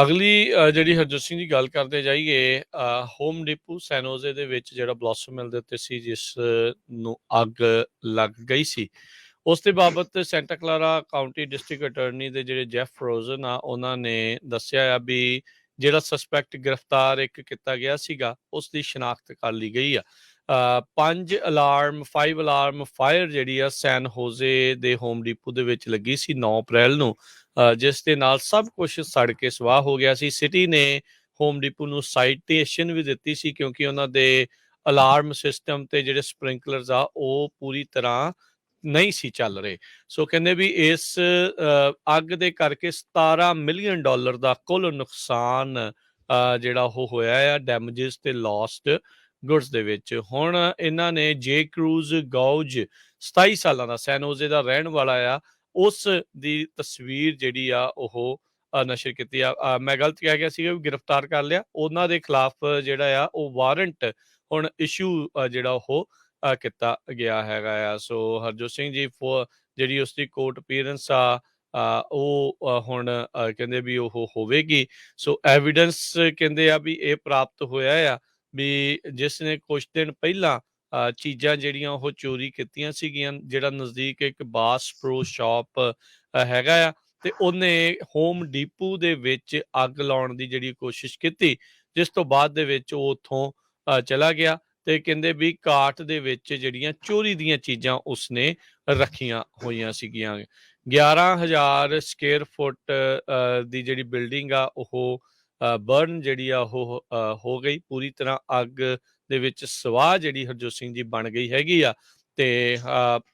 ਅਗਲੀ ਜਿਹੜੀ ਹਰਜੋਤ ਸਿੰਘ ਦੀ ਗੱਲ ਕਰਦੇ ਜਾਈਏ ਹੋਮ ਡਿਪੂ ਸੈਨ ਹੋਜ਼ੇ ਦੇ ਵਿੱਚ ਜਿਹੜਾ ਬਲੌਸਮ ਮਿਲ ਦੇ ਉੱਤੇ ਸੀ ਜਿਸ ਨੂੰ ਅੱਗ ਲੱਗ ਗਈ ਸੀ ਉਸ ਦੇ ਬਾਬਤ ਸੈਂਟਾ ਕਲਾਰਾ ਕਾਉਂਟੀ ਡਿਸਟ੍ਰਿਕਟ ਅਟਾਰਨੀ ਦੇ ਜਿਹੜੇ ਜੈਫ ਫਰੋਜ਼ਨ ਆ ਉਹਨਾਂ ਨੇ ਦੱਸਿਆ ਆ ਵੀ ਜਿਹੜਾ ਸਸਪੈਕਟ ਗ੍ਰਿਫਤਾਰ ਇੱਕ ਕੀਤਾ ਗਿਆ ਸੀਗਾ ਉਸ ਦੀ ਸ਼ਨਾਖਤ ਕਰ ਲਈ ਗਈ ਆ 5 ਅਲਾਰਮ ਫਾਇਰ ਜਿਹੜੀ ਆ ਸੈਨ ਹੋਜ਼ੇ ਦੇ ਹੋਮ ਡਿਪੂ ਦੇ ਵਿੱਚ ਲੱਗੀ ਸੀ 9 ਅਪ੍ਰੈਲ ਨੂੰ ਜਿਸ ਦੇ ਨਾਲ ਸਭ ਕੁਝ ਸੜ ਕੇ ਸਵਾਹ ਹੋ ਗਿਆ ਸੀ। ਸਿਟੀ ਨੇ ਹੋਮ ਡਿਪੂ ਨੂੰ ਸਾਈਟੇਸ਼ਨ ਵੀ ਦਿੱਤੀ ਸੀ ਕਿਉਂਕਿ ਉਹਨਾਂ ਦੇ ਅਲਾਰਮ ਸਿਸਟਮ ਤੇ ਜਿਹੜੇ ਸਪ੍ਰਿੰਕਲਰਸ ਆ ਉਹ ਪੂਰੀ ਤਰ੍ਹਾਂ ਨਹੀਂ ਸੀ ਚੱਲ ਰਹੇ। ਸੋ ਕਹਿੰਦੇ ਵੀ ਇਸ ਅੱਗ ਦੇ ਕਰਕੇ $17 ਮਿਲੀਅਨ ਦਾ ਕੁੱਲ ਨੁਕਸਾਨ ਜਿਹੜਾ ਉਹ ਹੋਇਆ ਆ ਡੈਮੇਜਸ ਤੇ ਲੋਸਟ ਗੁੱਡਸ ਦੇ ਵਿੱਚ। ਹੁਣ ਇਹਨਾਂ ਨੇ ਜੇ ਕਰੂਜ਼ ਗੌਜ 27 ਸਾਲਾਂ ਦਾ ਸੈਨ ਹੋਜ਼ੇ ਦਾ ਰਹਿਣ ਵਾਲਾ ਆ ਉਸ ਦੀ ਤਸਵੀਰ ਜਿਹੜੀ ਆ ਉਹ ਨਸ਼ਰ ਕੀਤੀ ਆ। ਮੈਂ ਗਲਤ ਕਹਿ ਗਿਆ ਸੀਗਾ ਵੀ ਗ੍ਰਿਫਤਾਰ ਕਰ ਲਿਆ। ਉਹਨਾਂ ਦੇ ਖਿਲਾਫ ਜਿਹੜਾ ਆ ਉਹ ਵਾਰੰਟ ਹੁਣ ਇਸ਼ੂ ਜਿਹੜਾ ਉਹ ਕੀਤਾ ਗਿਆ ਹੈਗਾ ਆ। ਸੋ ਹਰਜੋਤ ਸਿੰਘ ਜੀ ਜਿਹੜੀ ਉਸਦੀ ਕੋਰਟ ਅਪੀਅਰੈਂਸ ਆ ਉਹ ਹੁਣ ਕਹਿੰਦੇ ਵੀ ਉਹ ਹੋਵੇਗੀ। ਸੋ ਐਵੀਡੈਂਸ ਕਹਿੰਦੇ ਆ ਵੀ ਇਹ ਪ੍ਰਾਪਤ ਹੋਇਆ ਆ ਵੀ ਜਿਸ ਨੇ ਕੁਛ ਦਿਨ ਪਹਿਲਾਂ ਚੀਜ਼ਾਂ ਜਿਹੜੀਆਂ ਉਹ ਚੋਰੀ ਕੀਤੀਆਂ ਸੀਗੀਆਂ ਜਿਹੜਾ ਨਜ਼ਦੀਕ ਇੱਕ ਬਾਸ ਪ੍ਰੋ ਸ਼ਾਪ ਹੈਗਾ ਆ ਤੇ ਉਹਨੇ ਹੋਮ ਡੀਪੂ ਦੇ ਵਿੱਚ ਅੱਗ ਲਾਉਣ ਦੀ ਜਿਹੜੀ ਕੋਸ਼ਿਸ਼ ਕੀਤੀ ਜਿਸ ਤੋਂ ਬਾਅਦ ਦੇ ਵਿੱਚ ਉਹ ਉੱਥੋਂ ਚਲਾ ਗਿਆ ਤੇ ਕਹਿੰਦੇ ਵੀ ਕਾਰਟ ਦੇ ਵਿੱਚ ਜਿਹੜੀਆਂ ਚੋਰੀ ਦੀਆਂ ਚੀਜ਼ਾਂ ਉਸਨੇ ਰੱਖੀਆਂ ਹੋਈਆਂ ਸੀਗੀਆਂ। 11,000 ਸਕੁਅਰ ਫੁੱਟ ਦੀ ਜਿਹੜੀ ਬਿਲਡਿੰਗ ਆ ਉਹ ਬਰਨ ਜਿਹੜੀ ਆ ਉਹ ਹੋ ਗਈ ਪੂਰੀ ਤਰ੍ਹਾਂ ਅੱਗ ਦੇ ਵਿੱਚ ਸਵਾਹ ਜਿਹੜੀ ਹਰਜੋਤ ਸਿੰਘ ਜੀ ਬਣ ਗਈ ਹੈਗੀ ਆ ਤੇ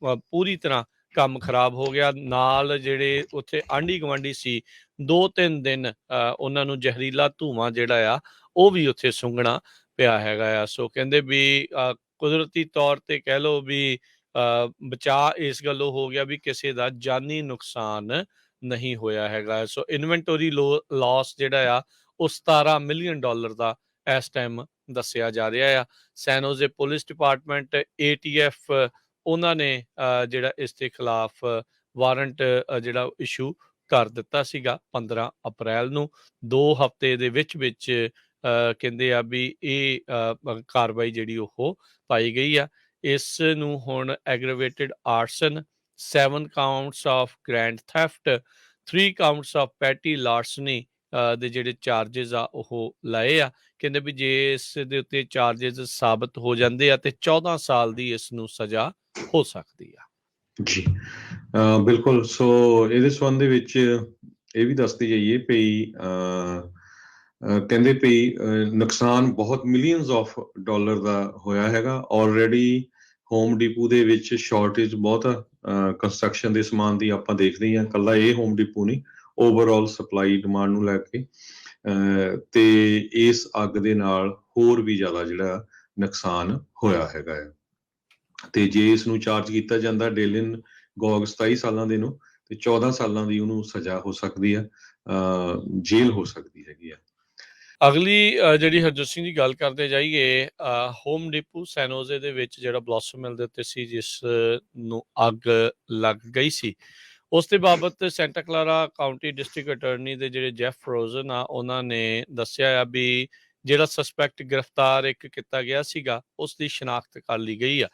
ਪੂਰੀ ਤਰ੍ਹਾਂ ਕੰਮ ਖਰਾਬ ਹੋ ਗਿਆ। ਨਾਲ ਜਿਹੜੇ ਉੱਥੇ ਆਂਢੀ ਗੁਆਂਢੀ ਸੀ 2-3 ਦਿਨ ਉਹਨਾਂ ਨੂੰ ਜ਼ਹਿਰੀਲਾ ਧੂੰਆਂ ਜਿਹੜਾ ਆ ਉਹ ਵੀ ਉੱਥੇ ਸੁੰਘਣਾ ਪਿਆ ਹੈਗਾ ਆ। ਸੋ ਕਹਿੰਦੇ ਵੀ ਕੁਦਰਤੀ ਤੌਰ ਤੇ ਕਹਿ ਲਓ ਵੀ ਬਚਾਅ ਇਸ ਗੱਲੋਂ ਹੋ ਗਿਆ ਵੀ ਕਿਸੇ ਦਾ ਜਾਨੀ ਨੁਕਸਾਨ ਨਹੀਂ ਹੋਇਆ ਹੈਗਾ। ਸੋ ਇਨਵੈਂਟਰੀ ਲਾਸ ਜਿਹੜਾ ਆ ਉਹ $17 ਮਿਲੀਅਨ ਦਾ ਇਸ ਟਾਈਮ ਦੱਸਿਆ ਜਾ ਰਿਹਾ ਆ। ਸੈਨ ਹੋਜ਼ੇ ਪੁਲਿਸ ਡਿਪਾਰਟਮੈਂਟ ATF ਉਹਨਾਂ ਨੇ ਜਿਹੜਾ ਇਸ ਦੇ ਖਿਲਾਫ ਵਾਰੰਟ ਜਿਹੜਾ ਇਸ਼ੂ ਕਰ ਦਿੱਤਾ ਸੀਗਾ 15 ਅਪ੍ਰੈਲ ਨੂੰ। 2 ਹਫ਼ਤੇ ਦੇ ਵਿੱਚ ਕਹਿੰਦੇ ਆ ਵੀ ਇਹ ਕਾਰਵਾਈ ਜਿਹੜੀ ਉਹ ਪਾਈ ਗਈ ਆ। ਇਸ ਨੂੰ ਹੁਣ aggravated arson 7 counts of grand theft 3 counts of petty larceny ਦੇ ਜਿਹੜੇ ਚਾਰजेस ਆ ਉਹ ਲਾਏ ਆ। ਕਹਿੰਦੇ ਵੀ ਜੇ ਇਸ ਦੇ ਉੱਤੇ ਚਾਰजेस ਸਾਬਤ ਹੋ ਜਾਂਦੇ ਆ ਤੇ 14 ਸਾਲ ਦੀ ਇਸ ਨੂੰ ਸਜ਼ਾ ਹੋ ਸਕਦੀ ਆ। ਜੀ ਬਿਲਕੁਲ। ਸੋ ਇਹਦੇ ਸੰਬੰਧ ਦੇ ਵਿੱਚ ਇਹ ਵੀ ਦੱਸਦੀ ਜਾਈਏ ਪਈ ਕਹਿੰਦੇ ਪਈ ਨੁਕਸਾਨ ਬਹੁਤ ਮਿਲੀਅਨਸ ਆਫ ਡਾਲਰ ਦਾ ਹੋਇਆ ਹੈਗਾ। ਆਲਰੇਡੀ ਹੋਮ ਡੀਪੂ ਦੇ ਵਿੱਚ ਸ਼ਾਰਟੇਜ ਬਹੁਤ ਕੰਸਟਰਕਸ਼ਨ ਦੇ ਸਮਾਨ ਦੀ ਆਪਾਂ ਦੇਖਦੇ ਹਾਂ। ਇਕੱਲਾ ਇਹ ਹੋਮ ਡੀਪੂ ਨਹੀਂ, ਓਵਰਆਲ ਸਪਲਾਈ ਡਿਮਾਂਡ ਨੂੰ ਲੈ ਕੇ ਤੇ ਇਸ ਅੱਗ ਦੇ ਨਾਲ ਹੋਰ ਵੀ ਜ਼ਿਆਦਾ ਜਿਹੜਾ ਨੁਕਸਾਨ ਹੋਇਆ ਹੈਗਾ ਹੈ। ਤੇ ਜੇ ਇਸ ਨੂੰ ਚਾਰਜ ਕੀਤਾ ਜਾਂਦਾ ਡੇਲਿਨ ਗੌਗ 27 ਸਾਲਾਂ ਦੇ ਨੂੰ ਤੇ 14 ਸਾਲਾਂ ਦੀ ਉਹਨੂੰ ਸਜ਼ਾ ਹੋ ਸਕਦੀ ਆ, ਜੇਲ੍ਹ ਹੋ ਸਕਦੀ ਹੈਗੀ ਆ। ਅਗਲੀ ਜਿਹੜੀ ਹਰਜੋਤ ਸਿੰਘ ਦੀ ਗੱਲ ਕਰਦੇ ਜਾਈਏ ਹੋਮ ਡਿਪੂ ਸੈਨ ਹੋਜ਼ੇ ਦੇ ਵਿੱਚ ਜਿਹੜਾ ਬਲੌਸਮ ਮਿਲ ਦੇ ਉੱਤੇ ਸੀ ਜਿਸ ਨੂੰ ਅੱਗ ਲੱਗ ਗਈ ਸੀ ਉਸ ਦੇ ਬਾਬਤ ਸੈਂਟਾ ਕਲਾਰਾ ਕਾਉਂਟੀ ਡਿਸਟ੍ਰਿਕਟ ਅਟਾਰਨੀ ਦੇ ਜਿਹੜੇ ਜੈਫ ਫਰੋਜ਼ਨ ਆ ਉਹਨਾਂ ਨੇ ਦੱਸਿਆ ਆ ਵੀ ਜਿਹੜਾ ਸਸਪੈਕਟ ਗ੍ਰਿਫਤਾਰ ਇੱਕ ਕੀਤਾ ਗਿਆ ਸੀਗਾ ਉਸ ਦੀ ਸ਼ਨਾਖਤ ਕਰ ਲਈ ਗਈ ਆ।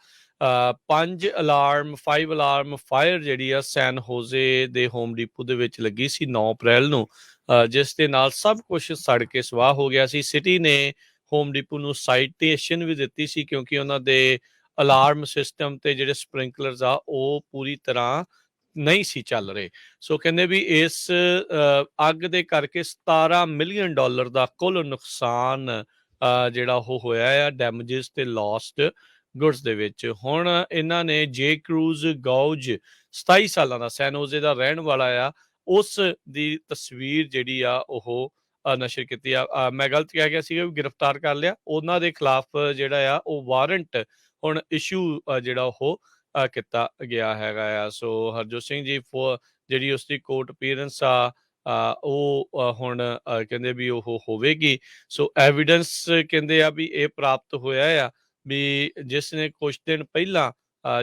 5 ਅਲਾਰਮ ਫਾਇਰ ਜਿਹੜੀ ਆ ਸੈਨ ਹੋਜ਼ੇ ਦੇ ਹੋਮ ਡਿਪੂ ਦੇ ਵਿੱਚ ਲੱਗੀ ਸੀ 9 ਅਪ੍ਰੈਲ ਨੂੰ ਜਿਸ ਦੇ ਨਾਲ ਸਭ ਕੁਝ ਸੜ ਕੇ ਸਵਾਹ ਹੋ ਗਿਆ ਸੀ। ਸਿਟੀ ਨੇ ਹੋਮ ਡਿਪੂ ਨੂੰ ਸਾਈਟੇਸ਼ਨ ਵੀ ਦਿੱਤੀ ਸੀ ਕਿਉਂਕਿ ਉਹਨਾਂ ਦੇ ਅਲਾਰਮ ਸਿਸਟਮ ਤੇ ਜਿਹੜੇ ਸਪ੍ਰਿੰਕਲਰਸ ਆ ਉਹ ਪੂਰੀ ਤਰ੍ਹਾਂ ਨਹੀਂ ਸੀ ਚੱਲ ਰਹੇ। ਸੋ ਕਹਿੰਦੇ ਵੀ ਇਸ ਅੱਗ ਦੇ ਕਰਕੇ $17 ਮਿਲੀਅਨ ਦਾ ਕੁੱਲ ਨੁਕਸਾਨ ਜਿਹੜਾ ਉਹ ਹੋਇਆ ਆ ਡੈਮੇਜਸ ਤੇ ਲੋਸਟ ਗੁੱਡਸ ਦੇ ਵਿੱਚ। ਹੁਣ ਇਹਨਾਂ ਨੇ ਜੇ ਕਰੂਜ਼ ਗੌਜ 27 ਸਾਲਾਂ ਦਾ ਸੈਨ ਹੋਜ਼ੇ ਦਾ ਰਹਿਣ ਵਾਲਾ ਆ ਉਸ ਦੀ ਤਸਵੀਰ ਜਿਹੜੀ ਆ ਉਹ ਨਸ਼ਰ ਕੀਤੀ ਆ। ਮੈਂ ਗਲਤ ਕਹਿ ਗਿਆ ਸੀਗਾ ਵੀ ਗ੍ਰਿਫਤਾਰ ਕਰ ਲਿਆ। ਉਹਨਾਂ ਦੇ ਖਿਲਾਫ ਜਿਹੜਾ ਆ ਉਹ ਵਾਰੰਟ ਹੁਣ ਇਸ਼ੂ ਜਿਹੜਾ ਉਹ ਕੀਤਾ ਗਿਆ ਹੈਗਾ ਆ। ਸੋ ਹਰਜੋਤ ਸਿੰਘ ਜੀ ਜਿਹੜੀ ਉਸਦੀ ਕੋਰਟ ਅਪੀਅਰੈਂਸ ਆ ਉਹ ਹੁਣ ਕਹਿੰਦੇ ਵੀ ਉਹ ਹੋਵੇਗੀ। ਸੋ ਐਵੀਡੈਂਸ ਕਹਿੰਦੇ ਆ ਵੀ ਇਹ ਪ੍ਰਾਪਤ ਹੋਇਆ ਆ ਵੀ ਜਿਸ ਨੇ ਕੁਛ ਦਿਨ ਪਹਿਲਾਂ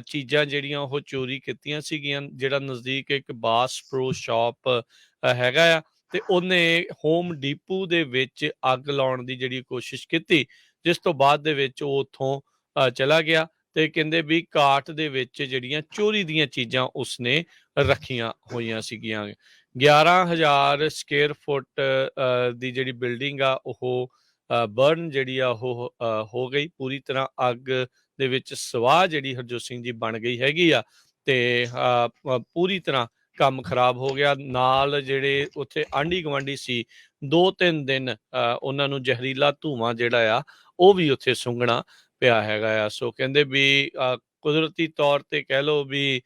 ਚੀਜ਼ਾਂ ਜਿਹੜੀਆਂ ਉਹ ਚੋਰੀ ਕੀਤੀਆਂ ਸੀਗੀਆਂ ਜਿਹੜਾ ਨਜ਼ਦੀਕ ਇੱਕ ਬਾਸ ਪ੍ਰੋ ਸ਼ਾਪ ਹੈਗਾ ਆ ਤੇ ਉਹਨੇ ਹੋਮ ਡੀਪੂ ਦੇ ਵਿੱਚ ਅੱਗ ਲਾਉਣ ਦੀ ਜਿਹੜੀ ਕੋਸ਼ਿਸ਼ ਕੀਤੀ, ਜਿਸ ਤੋਂ ਬਾਅਦ ਦੇ ਵਿੱਚ ਉਹ ਉੱਥੋਂ ਚਲਾ ਗਿਆ ਤੇ ਕਹਿੰਦੇ ਵੀ ਕਾਰਟ ਦੇ ਵਿੱਚ ਜਿਹੜੀਆਂ ਚੋਰੀ ਦੀਆਂ ਚੀਜ਼ਾਂ ਉਸਨੇ ਰੱਖੀਆਂ ਹੋਈਆਂ ਸੀਗੀਆਂ। 11,000 ਸਕੁਅਰ ਫੁੱਟ ਦੀ ਜਿਹੜੀ ਬਿਲਡਿੰਗ ਆ ਉਹ ਬਰਨ ਜਿਹੜੀ ਆ ਉਹ ਹੋ ਗਈ ਪੂਰੀ ਤਰ੍ਹਾਂ, ਅੱਗ ਦੇ ਵਿੱਚ ਸਵਾਹ ਜਿਹੜੀ ਹਰਜੋਤ ਸਿੰਘ ਜੀ ਬਣ ਗਈ ਹੈਗੀ ਆ ਤੇ ਪੂਰੀ ਤਰ੍ਹਾਂ ਕੰਮ ਖਰਾਬ ਹੋ ਗਿਆ। ਨਾਲ ਜਿਹੜੇ ਉੱਥੇ ਆਂਢੀ ਗੁਆਂਢੀ ਸੀ 2-3 ਦਿਨ ਉਹਨਾਂ ਨੂੰ ਜ਼ਹਿਰੀਲਾ ਧੂੰਆਂ ਜਿਹੜਾ ਆ ਉਹ ਵੀ ਉੱਥੇ ਸੁੰਘਣਾ ਪਿਆ ਹੈਗਾ ਆ। ਸੋ ਕਹਿੰਦੇ ਵੀ ਕੁਦਰਤੀ ਤੌਰ ਤੇ ਕਹਿ ਲਓ ਵੀ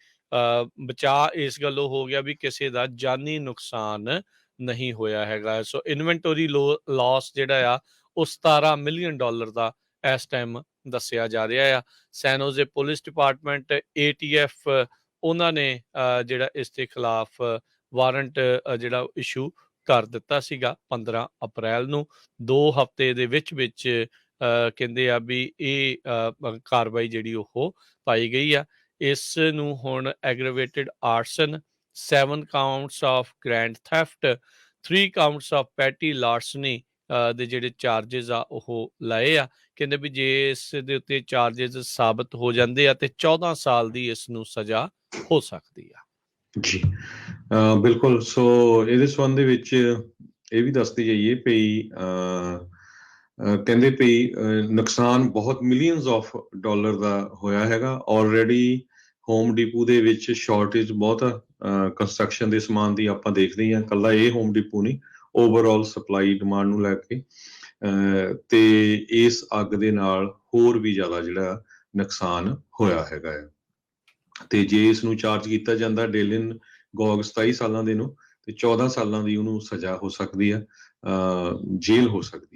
ਬਚਾਅ ਇਸ ਗੱਲੋਂ ਹੋ ਗਿਆ ਵੀ ਕਿਸੇ ਦਾ ਜਾਨੀ ਨੁਕਸਾਨ ਨਹੀਂ ਹੋਇਆ ਹੈਗਾ। ਸੋ ਇਨਵੈਂਟਰੀ ਲਾਸ ਜਿਹੜਾ ਆ ਉਹ $17 ਮਿਲੀਅਨ ਦਾ ਇਸ ਟਾਈਮ ਦੱਸਿਆ ਜਾ ਰਿਹਾ ਆ। ਸੈਨ ਹੋਜ਼ੇ ਪੁਲਿਸ ਡਿਪਾਰਟਮੈਂਟ ATF ਉਹਨਾਂ ਨੇ ਜਿਹੜਾ ਇਸ ਦੇ ਖਿਲਾਫ ਵਾਰੰਟ ਜਿਹੜਾ ਇਸ਼ੂ ਕਰ ਦਿੱਤਾ ਸੀਗਾ 15 ਅਪ੍ਰੈਲ ਨੂੰ। 2 ਹਫ਼ਤੇ ਦੇ ਵਿੱਚ ਕਹਿੰਦੇ ਆ ਵੀ ਇਹ ਕਾਰਵਾਈ ਜਿਹੜੀ ਉਹ ਪਾਈ ਗਈ ਆ। ਇਸ ਨੂੰ ਹੁਣ aggravated arson, 7 counts of grand theft, 3 counts of petty larceny ਦੇ ਜਿਹੜੇ ਚਾਰਜਸ ਆ ਉਹ ਲਾਏ ਆ। ਕਹਿੰਦੇ ਵੀ ਜੇ ਇਸ ਦੇ ਉੱਤੇ ਚਾਰਜਸ ਸਾਬਤ ਹੋ ਜਾਂਦੇ ਆ ਤੇ 14 ਸਾਲ ਦੀ ਇਸ ਨੂੰ ਸਜ਼ਾ ਹੋ ਸਕਦੀ ਆ। ਜੀ ਬਿਲਕੁਲ। ਸੋ ਇਹਦੇ ਸੰਬੰਧ ਦੇ ਵਿੱਚ ਇਹ ਵੀ ਦੱਸਦੇ ਜਾਈਏ ਪਈ ਕਹਿੰਦੇ ਪਈ ਨੁਕਸਾਨ ਬਹੁਤ ਮਿਲੀਅਨਸ ਆਫ ਡਾਲਰ ਦਾ ਹੋਇਆ ਹੈਗਾ। ਆਲਰੇਡੀ ਹੋਮ ਡੀਪੂ ਦੇ ਵਿੱਚ ਸ਼ਾਰਟੇਜ ਬਹੁਤ ਕੰਸਟਰਕਸ਼ਨ ਦੇ ਸਮਾਨ ਦੀ ਆਪਾਂ ਦੇਖਦੇ ਹਾਂ। ਇਕੱਲਾ ਇਹ ਹੋਮ ਡੀਪੂ ਨਹੀਂ, ਓਵਰਆਲ ਸਪਲਾਈ ਡਿਮਾਂਡ ਨੂੰ ਲੈ ਕੇ ਤੇ ਇਸ ਅੱਗ ਦੇ ਨਾਲ ਹੋਰ ਵੀ ਜ਼ਿਆਦਾ ਜਿਹੜਾ ਨੁਕਸਾਨ ਹੋਇਆ ਹੈਗਾ ਹੈ। ਤੇ ਜੇ ਇਸ ਨੂੰ ਚਾਰਜ ਕੀਤਾ ਜਾਂਦਾ ਡੇਲਿਨ ਗੌਗ 27 ਸਾਲਾਂ ਦੇ ਨੂੰ ਤੇ 14 ਸਾਲਾਂ ਦੀ ਉਹਨੂੰ ਸਜ਼ਾ ਹੋ ਸਕਦੀ ਹੈ, ਜੇਲ੍ਹ ਹੋ ਸਕਦੀ